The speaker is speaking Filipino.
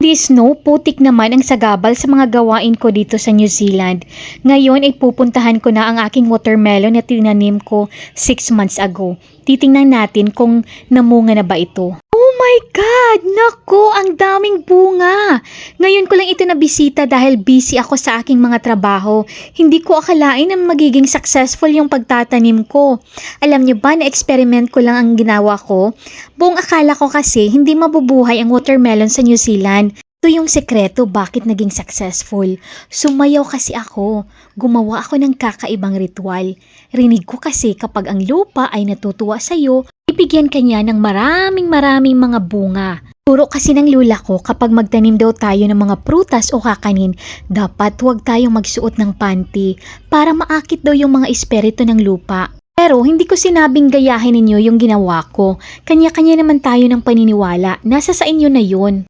This snow, putik naman ang sagabal sa mga gawain ko dito sa New Zealand. Ngayon ay pupuntahan ko na ang aking watermelon na tinanim ko 6 months ago. Titingnan natin kung namunga na ba ito. Oh my God! Naku, ang daming bunga! Ngayon ko lang ito nabisita dahil busy ako sa aking mga trabaho. Hindi ko akalain na magiging successful yung pagtatanim ko. Alam niyo ba na experiment ko lang ang ginawa ko? Buong akala ko kasi hindi mabubuhay ang watermelon sa New Zealand. Ito yung sekreto bakit naging successful. Sumayaw kasi ako. Gumawa ako ng kakaibang ritual. Rinig ko kasi kapag ang lupa ay natutuwa sa'yo, ibigyan kanya ng maraming mga bunga. Turo kasi ng lula ko kapag magtanim daw tayo ng mga prutas o kakanin, dapat huwag tayong magsuot ng panty para maakit daw yung mga espiritu ng lupa. Pero hindi ko sinabing gayahin ninyo yung ginawa ko. Kanya-kanya naman tayo ng paniniwala. Nasa sa inyo na yun.